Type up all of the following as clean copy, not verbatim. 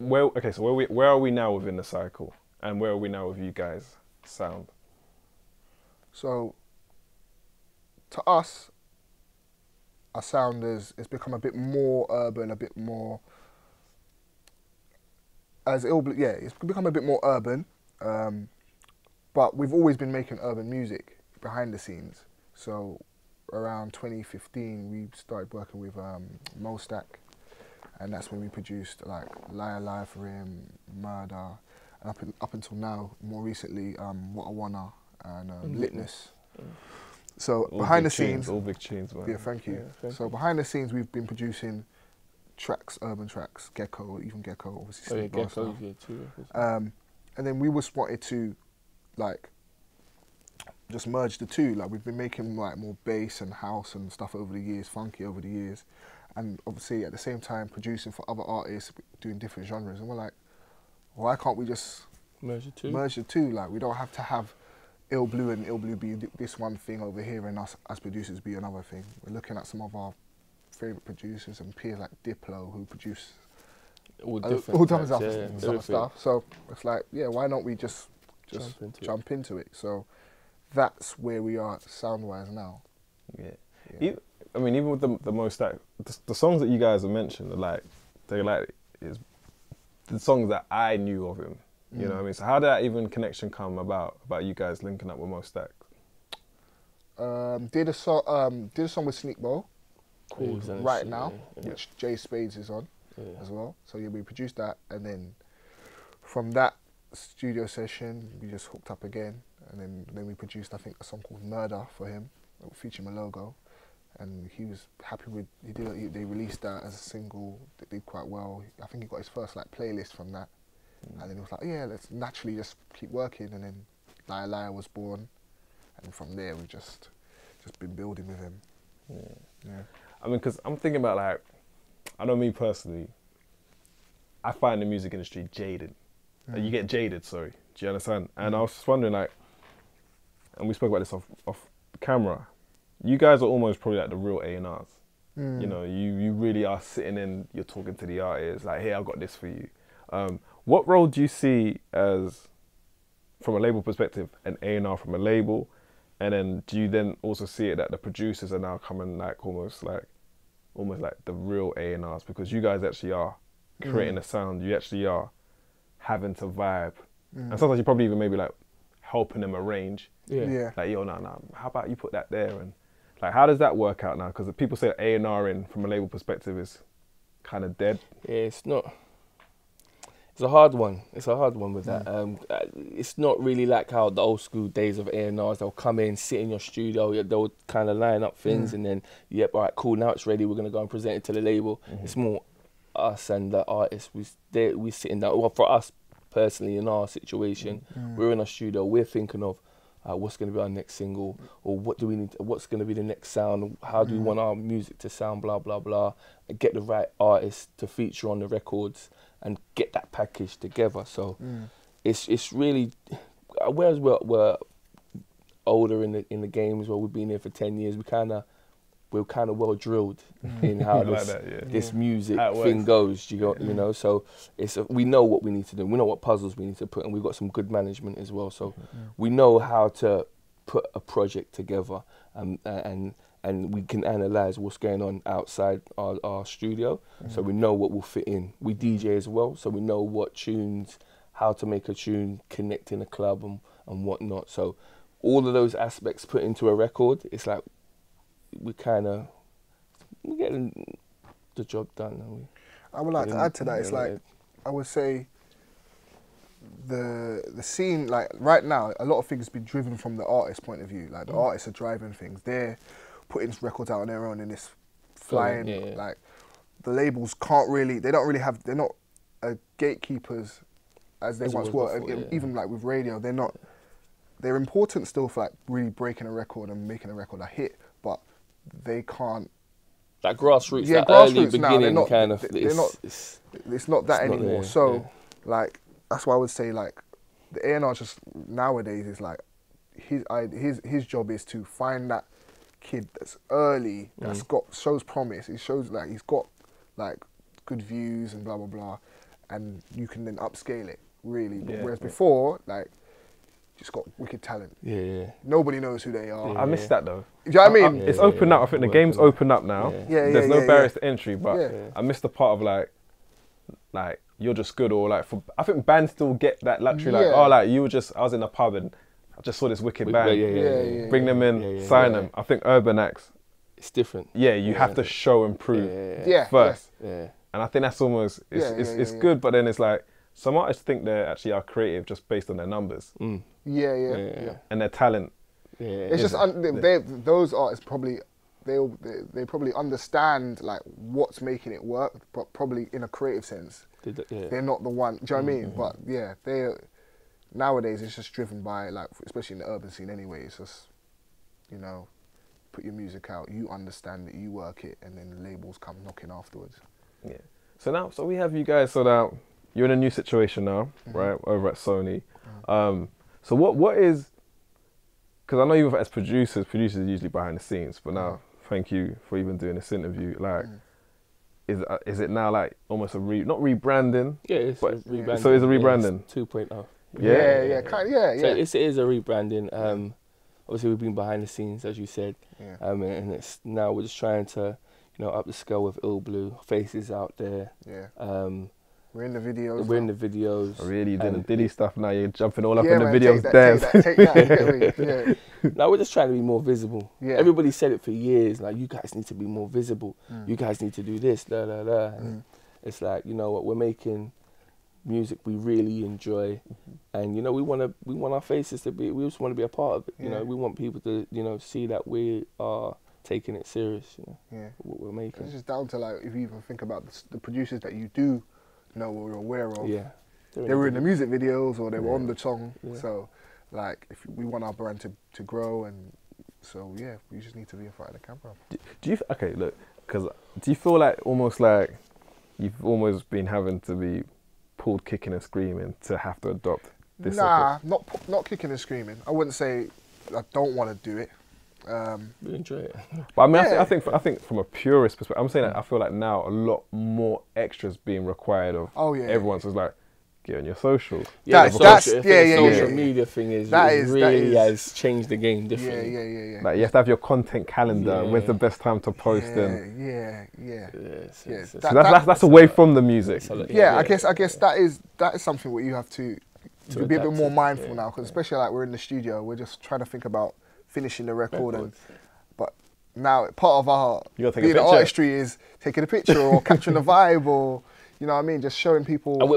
Okay, so where are we now within the cycle, and where are we now with you guys' sound? So to us, our sound it's become a bit more urban, a bit more it's become a bit more urban. But we've always been making urban music behind the scenes. So around 2015, we started working with MoStack, and that's when we produced like Liar Liar for him, Murder, and up until now, more recently, What I Wanna and Litness. So All behind the big tunes, scenes, all big tunes, man. yeah, thank you. Yeah, thank So you. behind the scenes, we've been producing tracks, urban tracks, even Gecko, obviously SneakBo Gecko, stuff. yeah, too. And then we just wanted to like just merge the two. Like we've been making like more bass and house and stuff over the years, funky over the years, and obviously at the same time producing for other artists, doing different genres. And we're like, why can't we just Merge the two. merge the two? Like we don't have to have Ill Blue and Ill Blue be this one thing over here and us as producers be another thing. We're looking at some of our favourite producers and peers like Diplo who produce All all different types types, of yeah, sort of stuff. So it's like, yeah, why don't we just jump into it? So that's where we are sound-wise now. Yeah. Yeah. I mean, even with the MoStack, the songs that you guys have mentioned are like, is the songs that I knew of him. You know what I mean? So how did that even connection come about you guys linking up with MoStack? Did a song with SneakBo called Yeah, Right shit, Now, yeah. which Jay Spades is on Yeah. as well. So yeah, we produced that, and then from that studio session, we just hooked up again, and then we produced, I think, a song called Murder for him, featuring my logo, and he was happy with. They released that as a single. That did quite well. I think he got his first like playlist from that, and then he was like, yeah, let's naturally just keep working, and then Liar Liar was born, and from there we've just been building with him. Yeah. I mean, because I'm thinking about like, I know me personally, I find the music industry jaded. Like, you get jaded, sorry. Do you understand? And I was just wondering, like, and we spoke about this off camera, you guys are almost probably like the real A&Rs. You know, you really are sitting in, you're talking to the artists, like, hey, I've got this for you. What role do you see as, from a label perspective, an A&R from a label? And then do you then also see it that the producers are now coming like almost like the real A&Rs, because you guys actually are creating a sound, you actually are having to vibe. And sometimes you probably even maybe like helping them arrange. Yeah. Like, yo, no, how about you put that there? And like, how does that work out now? Because people say A&R in from a label perspective is kind of dead. Yeah, it's not. It's a hard one. It's a hard one with that. It's not really like how the old school days of A&Rs, they'll come in, sit in your studio, they'll kind of line up things and then, yep, all right, cool, now it's ready, we're going to go and present it to the label. It's more us and the artists. We sitting down. Well, for us personally, in our situation, we're in our studio, we're thinking of what's going to be our next single, or what do we need, what's going to be the next sound, how do we want our music to sound, blah, blah, blah, and get the right artists to feature on the records and get that package together. So it's really, whereas we're older in the game as well, we've been here for 10 years, we're kind of well drilled in how this music thing goes. You know, so we know what we need to do. We know what puzzles we need to put, and we've got some good management as well. So we know how to put a project together, and we can analyze what's going on outside our studio. So we know what will fit in. We DJ as well, so we know what tunes, how to make a tune, connect in a club and whatnot. So all of those aspects put into a record, it's like we're getting the job done. I would like to add to that. It's like, I would say the scene, like right now, a lot of things be driven from the artist point of view. Like the artists are driving things. They're putting records out on their own and it's flying. Like the labels they're not gatekeepers as they once were. Even like with radio, they're important still for like really breaking a record and making a record a hit, but they can't. That grassroots, yeah, that grassroots early beginning now, kind of. It's not that anymore. So, like, that's why I would say, like, the A&R just nowadays is like, his job is to find that kid that's early, shows promise. He shows like he's got like good views and blah blah blah, and you can then upscale it really. But Yeah, whereas yeah. before, like, just got wicked talent. Yeah. Nobody knows who they are. Yeah. I miss that though. Do you know what I mean? It's open up. I think the game's open up now. Yeah. There's no barriers to entry, but Yeah. I miss the part of like you're just good, or like I think bands still get that luxury. Like, Yeah. oh, like I was in a pub and I just saw this wicked band. Bring them in, sign them. I think urban acts, It's different. yeah, you have to show and prove Yeah. first. Yeah. And I think that's almost it's good, but then it's like some artists think they actually are creative just based on their numbers Yeah. and their talent. Yeah. It's just those artists probably they probably understand like what's making it work, but probably in a creative sense. They're not the one. Do you know what I mean? But yeah, they nowadays it's just driven by like, especially in the urban scene anyway. It's just, you know, put your music out, you understand it, you work it, and then the labels come knocking afterwards. Yeah. So we have you guys. So now you're in a new situation now, right? Over at Sony. So what is? Because I know you as producers are usually behind the scenes, but now thank you for even doing this interview. Like, is it now like almost not rebranding? Yeah, it's but a rebranding. So it's a rebranding. Yeah, it's 2.0. Yeah. So it is a rebranding. Obviously, we've been behind the scenes, as you said, and it's now we're just trying to, up the scale with Ill Blue, faces out there. Yeah. We're in the videos. We're in the videos. Really, you doing the Diddy stuff now. You're jumping all up Yeah, in the man, videos. take that. Yeah. Now we're just trying to be more visible. Yeah. Everybody said it for years. Like, you guys need to be more visible. You guys need to do this. And it's like, you know what? We're making music we really enjoy, and we want our faces to be. We just want to be a part of it. You know, we want people to see that we are taking it serious. What we're making. It's just down to like, if you even think about the producers that you do know or aware of. Yeah. They were in the music videos or they were on the song. So, like, if we want our brand to grow, and so we just need to be in front of the camera. Do you look? Because do you feel like almost like you've almost been having to be pulled kicking and screaming to have to adopt this? Nah, not kicking and screaming. I wouldn't say I don't want to do it. We enjoy it. But I mean, I think from a purist perspective, I'm saying that I feel like now a lot more extras being required of everyone. So it's like, get on your socials. Yeah, social yeah. media thing has changed the game differently. Yeah. Like, you have to have your content calendar. When's the best time to post? So that's away from the music. I guess that is something where you have to be a bit more mindful now, because especially like we're in the studio, we're just trying to think about finishing the record. But now part of our being artistry is taking a picture or capturing a vibe, or you know what I mean, just showing people. And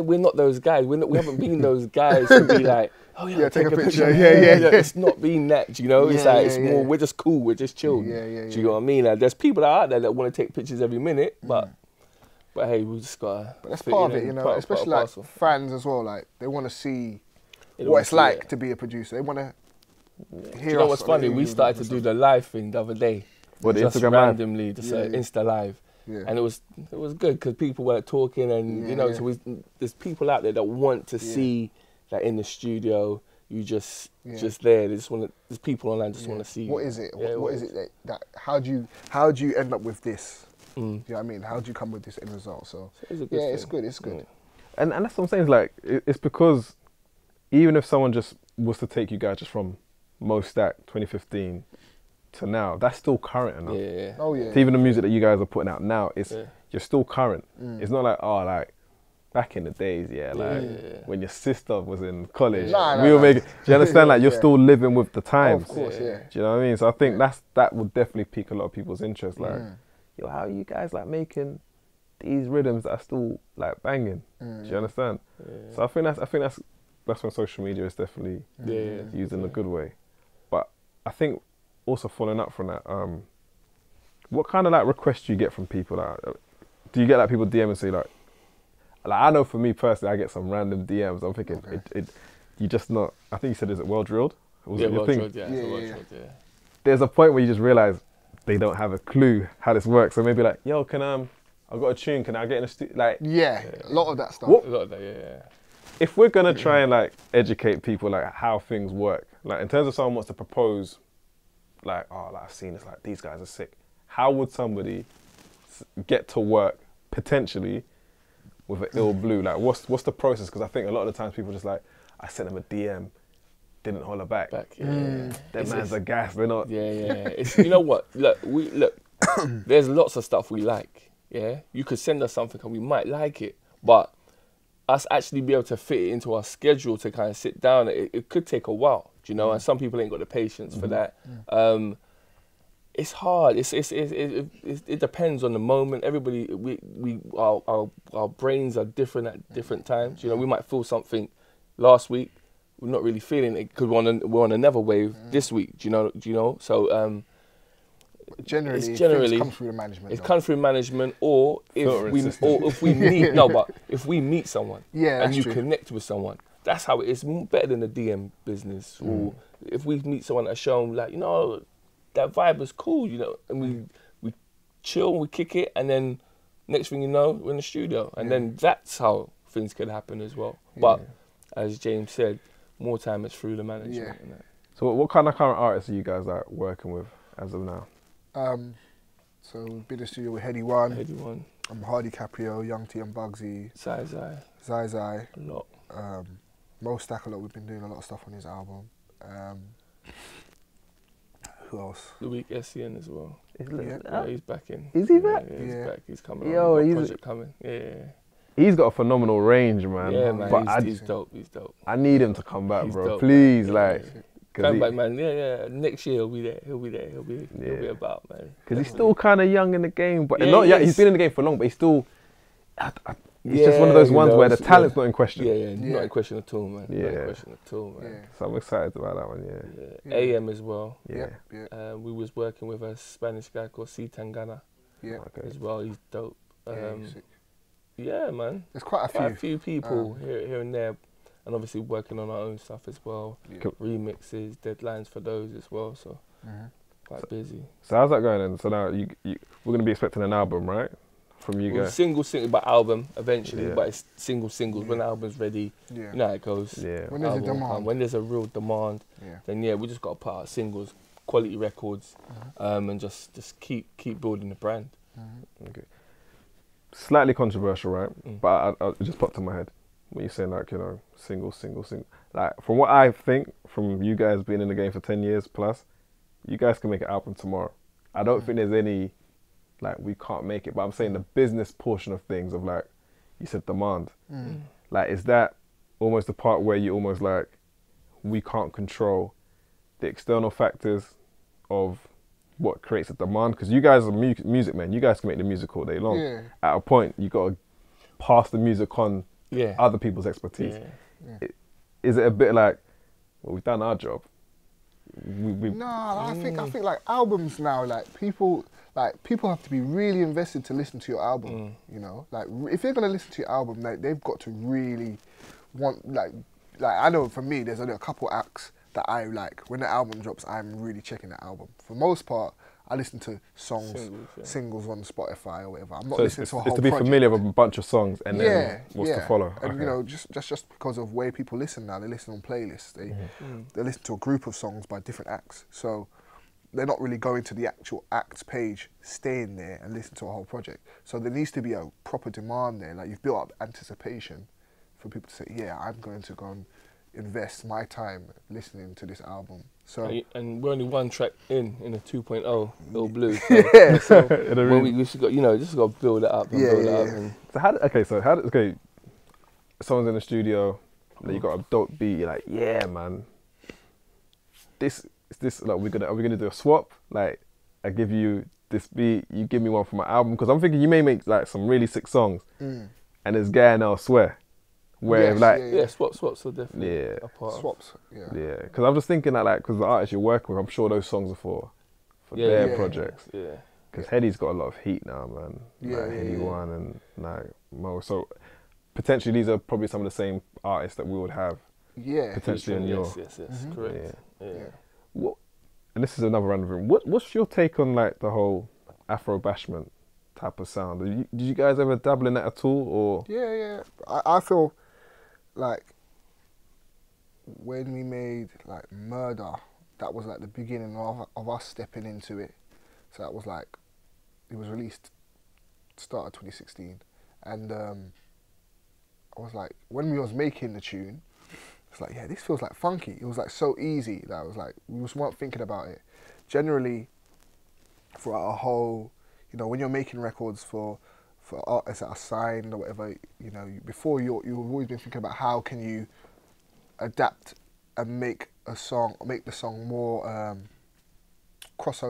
we're not those guys. We haven't been those guys to be like, oh yeah, take a picture. Yeah. It's not being that, it's like it's more. We're just cool. We're just chilled. Do you know what I mean? Like, there's people out there that want to take pictures every minute, but hey, we just gotta. But that's part of it, especially like fans as well. Like, they want to see what it's like to be a producer. They want to hear. You know what's funny? We started to do the live thing the other day. What, the just Instagram randomly, just Insta live. Yeah. And it was good because people were talking, and so there's people out there that want to see that in the studio. You just there. They just want to. There's people online just want to see. What is it? What is it that? How do you end up with this? Do you know what I mean? How do you come with this end result? So it's a good thing. It's good. It's good. Yeah. And that's what I'm saying. Is like, it's because even if someone just was to take you guys just from MoStack 2015 to now, that's still current enough. Yeah. Oh yeah. So even the music that you guys are putting out now, you're still current. It's not like, back in the days, when your sister was in college, we were making. Do you understand? Like, you're still living with the times. Of course, yeah. Do you know what I mean? So I think that would definitely pique a lot of people's interest. Like, yo, how are you guys like making these rhythms that are still like banging? Do you understand? Yeah. So I think that's when social media is definitely used in a good way. But I think also following up from that, what kind of like requests do you get from people? Like, do you get like people DM and say like I know for me personally, I get some random DMs. I'm thinking, you just not. I think you said, is it well drilled? Well drilled, yeah. There's a point where you just realise they don't have a clue how this works. So maybe like, yo, I've got a tune. Can I get in a studio? Like, a lot of that stuff. A lot of that, yeah. If we're gonna try and like educate people like how things work, like in terms of someone wants to propose, like, oh, like, I've seen this, like, these guys are sick. How would somebody get to work potentially with an ill blue? Like, what's the process? Because I think a lot of the times people just like, I sent them a DM, didn't holler back. Them man's a gas. They're not. Yeah. It's, you know what? Look. There's lots of stuff we like. Yeah, you could send us something and we might like it, but us actually be able to fit it into our schedule to kind of sit down, it could take a while, do you know? And some people ain't got the patience for that. It's hard. It depends on the moment. Everybody, our brains are different at different times. You know, we might feel something last week, we're not really feeling it because we're on another wave this week. Do you know? So generally, it comes through the management. It comes through management, or if we meet if we meet someone and you connect with someone, that's how it is. Better than the DM business. Or if we meet someone at a show, like, you know, that vibe is cool, you know, and we chill, we kick it, and then next thing you know, we're in the studio, and then that's how things could happen as well. But as James said, more time is through the management. And that. So what kind of current artists are you guys like working with as of now? So we've been in the studio with Heady One. Hardy Caprio, Young T and Bugsy. Zai. A lot. MoStack a lot. We've been doing a lot of stuff on his album. Who else? Louis SCN as well. He's back in. Is he back? Yeah, he's back. He's coming. Yo, he's project coming. Yeah. He's got a phenomenal range, man. Yeah, man. But He's dope. He's dope. I need him to come back, bro. Dope, please, man. like. Come back, man. Yeah. Next year he'll be there. He'll be about, man. Because he's still kind of young in the game, but he's been in the game for long, but he's still. It's just one of those ones where the talent's not in question. Not in question at all, man. Not in question at all, man. Yeah. So I'm excited about that one. AM as well. Yeah. We was working with a Spanish guy called C Tangana. As well. He's dope. Yeah, man. There's quite a few people here and there, and obviously working on our own stuff as well. Remixes, deadlines for those as well. So quite busy. So how's that going then? So now we're going to be expecting an album, right? From you guys. Single, but album eventually. But it's singles. When the album's ready, you know how it goes. When there's a demand. When there's a real demand, then we just got to put out singles, quality records, and just keep building the brand. Okay. Slightly controversial, right? But it just popped in my head when you're saying, like, you know, single. Like, from what I think, from you guys being in the game for 10 years plus, you guys can make an album tomorrow. I don't think there's any, like, we can't make it. But I'm saying the business portion of things, of, like, you said demand. Like, is that almost the part where you almost, like, we can't control the external factors of what creates a demand? Because you guys are music men. You guys can make the music all day long. At a point, you got to pass the music on other people's expertise. Is it a bit like, well, we've done our job? No, I think like albums now, like people have to be really invested to listen to your album. You know, like if they're gonna listen to your album, like, they've got to really want, like I know for me, there's only a couple acts that I like. When the album drops, I'm really checking the album. For the most part, I listen to singles on Spotify or whatever. I'm not listening to a whole project. It's to be familiar with a bunch of songs and then what's to follow. And you know, just because of where people listen now, they listen on playlists. They listen to a group of songs by different acts. So they're not really going to the actual acts page, staying there and listen to a whole project. So there needs to be a proper demand there. Like, you've built up anticipation for people to say, yeah, I'm going to go and invest my time listening to this album. So and we're only one track in a 2.0 Ill Blue. So, so we just got, you know, just got to build it up and build it up. And so someone's in the studio, you got a dope beat. You're like, yeah, man. This like, are we gonna do a swap? Like, I give you this beat, you give me one for my album, because I'm thinking you may make like some really sick songs, and it's going elsewhere. Where swaps are definitely a part of. Swaps, because I'm just thinking that, like, because the artists you're working with, I'm sure those songs are for their projects. Because Heady's got a lot of heat now, man. Heady One and like Mo. So potentially these are probably some of the same artists that we would have. Potentially in your. Yes, correct. Yeah. What? And this is another random thing. What's your take on, like, the whole Afro bashment type of sound? Did you guys ever dabble in that at all, or? Yeah. I feel like when we made like Murder, that was like the beginning of us stepping into it. So that was like, it was released start of 2016, and I was like, when we was making the tune, it's like, yeah, this feels like funky. It was like so easy that I was like, we just weren't thinking about it. Generally, throughout a whole, you know, when you're making records for artists that are signed or whatever, you know, before you've always been thinking about how can you adapt and make a song, make the song more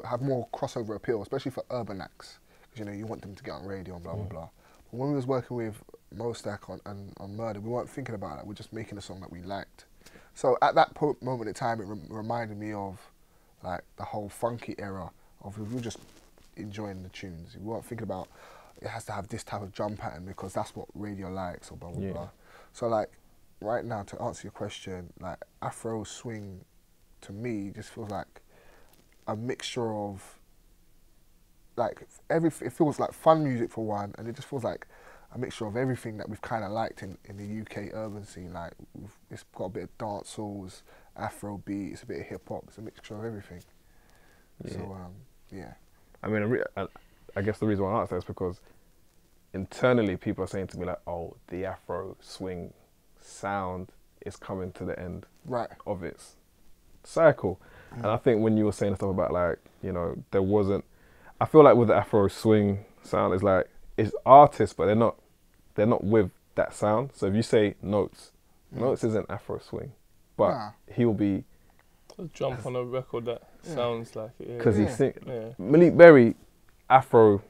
have more crossover appeal, especially for urban acts, because you know you want them to get on radio and blah blah blah. But when we was working with MoStack on Murder, we weren't thinking about that. We're just making a song that we liked. So at that moment in time, it reminded me of like the whole funky era of we were just enjoying the tunes. We weren't thinking about it has to have this type of drum pattern because that's what radio likes or blah blah blah. So like right now, to answer your question, like Afro swing to me just feels like a mixture of like it feels like fun music for one, and it just feels like a mixture of everything that we've kind of liked in the UK urban scene. Like it's got a bit of dancehall, Afro beats, a bit of hip hop. It's a mixture of everything. Yeah. So yeah. I mean, I guess the reason why I asked that is because internally people are saying to me like, oh, the Afro swing sound is coming to the end of its cycle. And I think when you were saying stuff about like, you know, there wasn't, I feel like with the Afro swing sound, it's like, it's artists, but they're not with that sound. So if you say Notes isn't Afro swing, but he'll be... Jump on a record that sounds like it. Because he's singing. Yeah. Malik Berry, Afro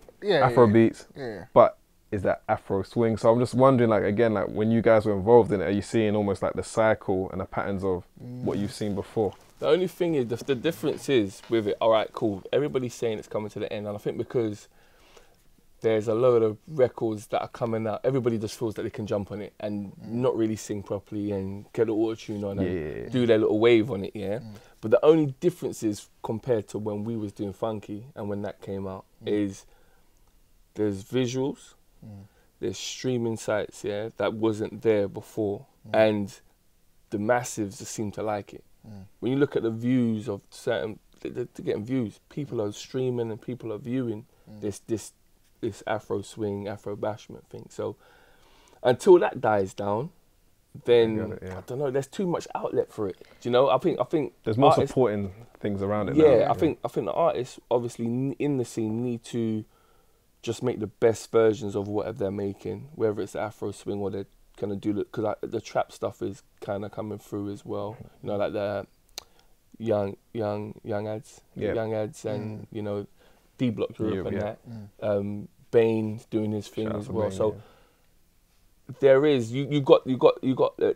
beats, but is that Afro swing? So I'm just wondering, like, again, like when you guys were involved in it, are you seeing almost like the cycle and the patterns of what you've seen before? The only thing is, the difference is with it, all right, cool, everybody's saying it's coming to the end, and I think because there's a load of records that are coming out, everybody just feels that they can jump on it and not really sing properly and get the auto-tune on and do their little wave on it, But the only difference is compared to when we was doing Funky and when that came out is there's visuals, there's streaming sites, that wasn't there before, and the massives just seem to like it. When you look at the views of certain, they're getting views. People are streaming and people are viewing this Afro swing, Afro bashment thing. So until that dies down, then I don't know. There's too much outlet for it. Do you know? I think there's more supporting things around it. Yeah, I think the artists obviously in the scene need to just make the best versions of whatever they're making, whether it's the Afro swing or they're kind of do because the trap stuff is kind of coming through as well. You know, like the young ads, and you know, D Block Europe and that. Bane doing his thing as well. Bane, so there is you got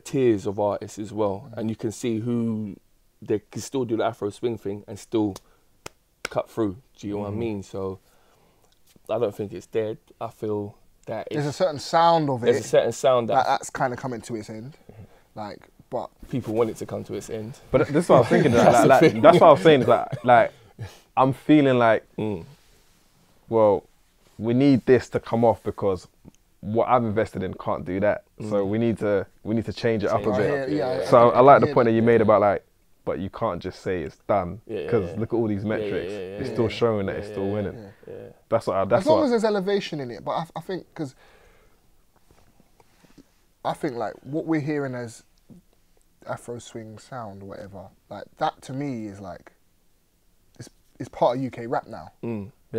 tiers of artists as well, and you can see who they can still do the Afro swing thing and still cut through. Do you know what I mean? So I don't think it's dead. I feel that there's a certain sound of it. There's a certain sound that's kind of coming to its end, like. But people want it to come to its end. But this is what I was thinking. That's what I was saying. Is like I'm feeling like, well, we need this to come off because what I've invested in can't do that. So we need to change it up a bit. So I like the point that you made about like, but you can't just say it's done because look at all these metrics. It's still showing that it's still winning. That's what. As long as there's elevation in it, but I think because I think like what we're hearing as Afro swing sound or whatever, like that to me is like it's part of UK rap now.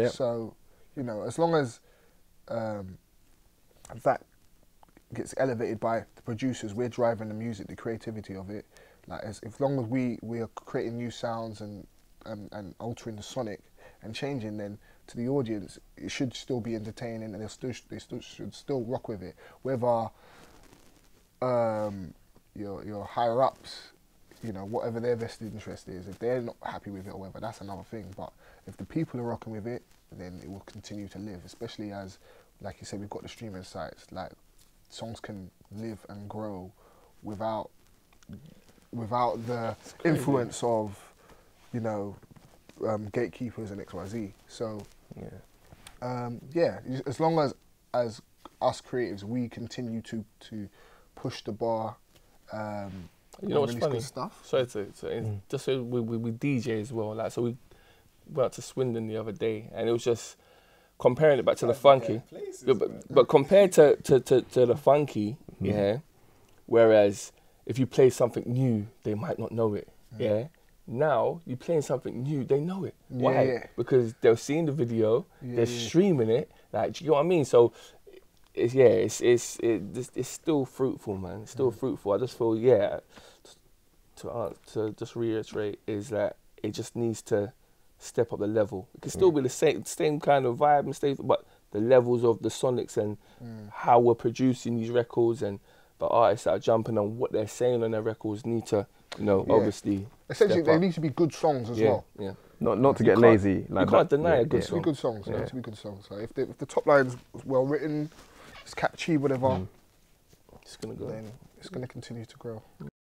So you know, as long as that gets elevated by the producers, we're driving the music, the creativity of it. Like as long as we are creating new sounds and altering the sonic and changing, then to the audience it should still be entertaining and they should still rock with it. Whether your higher ups, you know, whatever their vested interest is, if they're not happy with it or whatever, that's another thing. But if the people are rocking with it, then it will continue to live, especially as, like you said, we've got the streaming sites. Like, songs can live and grow without the influence of, you know, gatekeepers and XYZ. So, as long as us creatives, we continue to push the bar. You know what's funny? Stuff. Sorry just so we DJ as well. Like, so we went out to Swindon the other day, and it was just comparing it back to the funky, but compared to the funky, yeah. Whereas if you play something new, they might not know it, yeah. Now you're playing something new, they know it. Why? Yeah. Because they're seeing the video, they're streaming it. Like, do you know what I mean? So, it's still fruitful, man. It's still fruitful. I just feel, to just reiterate, is that it just needs to step up the level. It can still be the same kind of vibe and stuff, but the levels of the sonics and how we're producing these records and the artists that are jumping on what they're saying on their records need to, obviously. Essentially, they need to be good songs as well. Yeah. Not to get lazy. Like you can't deny a good To song. be good songs. Yeah. To be good songs. Like if the top line's well written, it's catchy, whatever. It's gonna go. Then it's gonna continue to grow.